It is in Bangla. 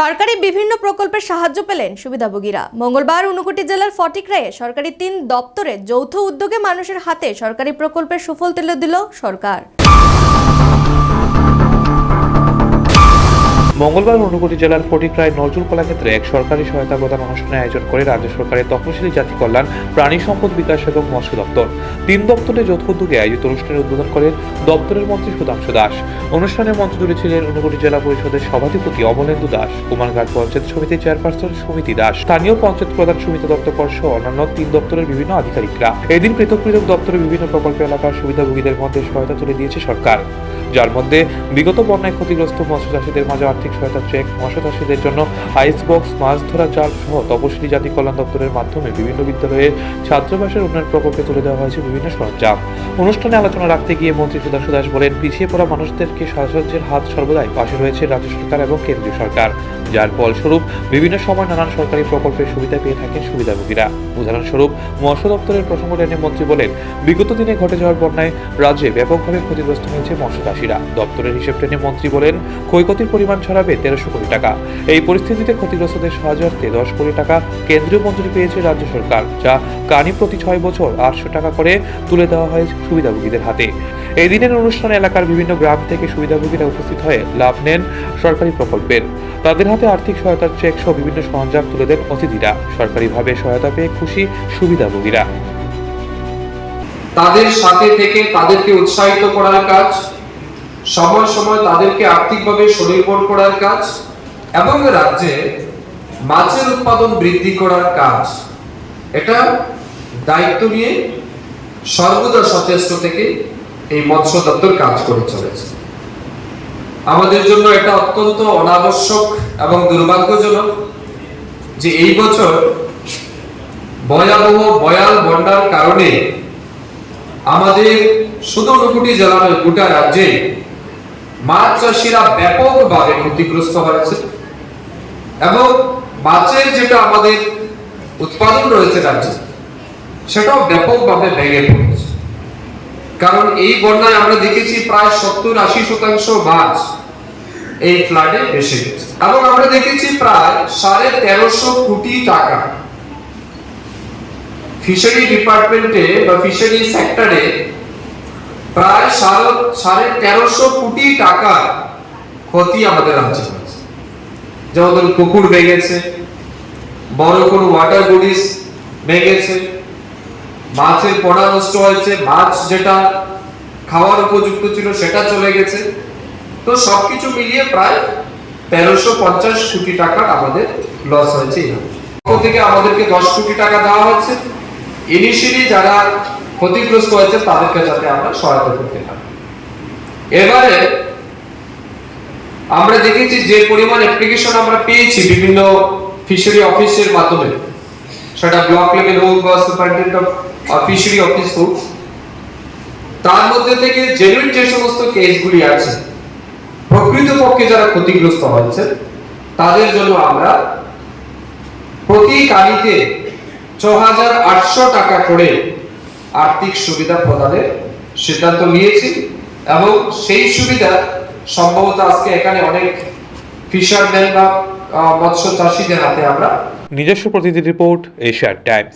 সরকারি বিভিন্ন প্রকল্পের সাহায্য পেলেন সুবিধাভোগীরা। মঙ্গলবার ঊনকোটি জেলার ফটিকরায়ে সরকারি 3 দপ্তরে যৌথ উদ্যোগে মানুষের হাতে সরকারি প্রকল্পের সুফল তুলে দিল সরকার। মঙ্গলবার ঊনকোটি জেলার ফটিকরায় নজরুল কলাক্ষেত্রে এক সরকারি সহায়তা প্রদান অনুষ্ঠানের আয়োজন করে রাজ্য সরকারের তপশিলি জাতি কল্যাণ, প্রাণী সম্পদ বিকাশ এবং মৎস্য দপ্তর। 3 দপ্তরের যৌথ উদ্যোগে আয়োজিত অনুষ্ঠানের উদ্বোধন করেন দপ্তরের মন্ত্রী সুধাংশু দাস। অনুষ্ঠানে মঞ্চ জুড়ে ছিলেন ঊনকোটি জেলা পরিষদের সভাধিপতি অমলেন্দু দাস, কুমারঘাট পঞ্চায়েত সমিতির চেয়ারপারসন সুমিতি দাস, স্থানীয় পঞ্চায়েত প্রধান সুমিতা দত্তকর সহ অন্যান্য 3 দপ্তরের বিভিন্ন আধিকারিকরা। এদিন পৃথক পৃথক দপ্তরের বিভিন্ন প্রকল্প এলাকার সুবিধাভোগীদের মধ্যে সহায়তা তুলে দিয়েছে সরকার, যার মধ্যে বিগত বন্যায় ক্ষতিগ্রস্ত মৎস্য চাষীদের মাঝে আর্থিক সহায়তা চেক, মৎস্য চাষীদের জন্য আইস বক্স, মাছ ধরা জাল সহ তপশিলি জাতি কল্যাণ দপ্তরের মাধ্যমে বিভিন্ন বিদ্যালয়ের ছাত্রাবাসের উন্নয়ন প্রকল্পে তুলে দেওয়া হয়েছে বিভিন্ন সরঞ্জাম। অনুষ্ঠানে আলোচনা রাখতে গিয়ে মন্ত্রী সুধাংশু দাস বলেন, পিছিয়ে পড়া মানুষদেরকে সাহায্যের হাত সর্বদাই পাশে রয়েছে রাজ্য সরকার এবং কেন্দ্রীয় সরকার, যার ফলস্বরূপ বিভিন্ন সময় নানান সরকারি প্রকল্পের সুবিধা পেয়ে থাকেন সুবিধাভোগীরা। উদাহরণস্বরূপ মৎস্য দপ্তরের প্রসঙ্গ টেনে মন্ত্রী বলেন, বিগত দিনে ঘটে যাওয়ার বন্যায় রাজ্যে ব্যাপকভাবে ক্ষতিগ্রস্ত হয়েছে মৎস্য চাষীরা। দপ্তরের হিসেব টেনে মন্ত্রী বলেন, ক্ষয়ক্ষতির পরিমাণ ছড়াবে 1300 কোটি টাকা। এই পরিস্থিতিতে ক্ষতিগ্রস্তদের সাহায্যার্থে 10 কোটি টাকা কেন্দ্রীয় মঞ্জুরি পেয়েছে রাজ্য সরকার, যা কানি প্রতি 6 বছর 800 টাকা করে তুলে দেওয়া হয় সুবিধাভোগীদের হাতে। এই দিনের অনুষ্ঠানে এলাকার বিভিন্ন গ্রাম থেকে সুবিধাভোগীরা উপস্থিত হয়ে লাভ নেন সরকারি প্রকল্পের। তাদের হাতে আর্থিক সহায়তার চেক সহ বিভিন্ন সরঞ্জাম তুলে দেন অতিথিরা। সরকারিভাবে সহায়তা পেয়ে খুশি সুবিধাভোগীরা। তাদের সাথে থেকে তাদেরকে উৎসাহিত করার কাজ, সময় সময় তাদেরকে আর্থিকভাবে স্বনির্ভর করার কাজ এবং রাজ্যে মাছের উৎপাদন বৃদ্ধি করার কাজ, এটা দায়িত্ব নিয়ে সর্বদা সচেষ্ট থেকে এই মৎস্য দপ্তর কাজ করে চলেছে। আমাদের জন্য এটা অত্যন্ত অনাবশ্যক এবং দুর্ভাগ্যজনক যে এই বছর ভয়াবহ ভয়াল বন্যার কারণে আমাদের শুধু ঊনকোটি জেলা নয়, গোটা রাজ্যে মাছ চাষিরা ব্যাপকভাবে ক্ষতিগ্রস্ত হয়েছে এবং মাছের যেটা আমাদের উৎপাদন রয়েছে রাজ্যে, সেটাও ব্যাপকভাবে ভেঙে পড়েছে। কারণ এই বন্যায় আমরা দেখেছি প্রায় 70-80% মাছ এই ফ্লাডে ভেসে গেছে এবং আমরা দেখেছি প্রায় 1350 কোটি টাকা ফিশারি ডিপার্টমেন্টে বা ফিশারি সেক্টরে প্রায় 1350 কোটি টাকা ক্ষতি আমাদের রাজ্যে হয়েছে। যেমন পুকুর ভেঙেছে, বড় কোনো ওয়াটার বডিজ ভেঙেছে, মাছের পোনা নষ্ট হয়েছে, মাছ যেটা খাওয়ার উপযুক্ত ছিল সেটা চলে গেছে। তো সবকিছু মিলিয়ে প্রায় 1350 কোটি টাকা আমাদের লস হয়েছে। থেকে আমাদেরকে 10 কোটি টাকা দেওয়া হয়েছে ইনিশিয়ালি যারা ক্ষতিগ্রস্ত হয়েছে তাদেরকে যাতে আমরা সহায়তা করতে পারি। এবারে আমরা দেখেছি যে পরিমাণ অ্যাপ্লিকেশন আমরা পেয়েছি বিভিন্ন ফিশারি অফিসের মাধ্যমে, সেটা ব্লক লেভেল হোক বা সুপারিনটেন্ডেন্ট অফ ফিশারি অফিস হোক, তার মধ্যে থেকে জেনুইন যে সমস্ত কেসগুলি আছে, প্রকৃতপক্ষে যারা ক্ষতিগ্রস্ত হয়েছে তাদের জন্য আমরা প্রতি কানিতে 6800 টাকা করে আর্থিক সুবিধা প্রদানের সিদ্ধান্ত নিয়েছি এবং সেই সুবিধা সম্ভবত আজকে এখানে অনেক ফিশারম্যান বা মৎস্য চাষীদের হাতে আমরা। নিজস্ব প্রতিনিধি রিপোর্ট, এশিয়ান টাইমস।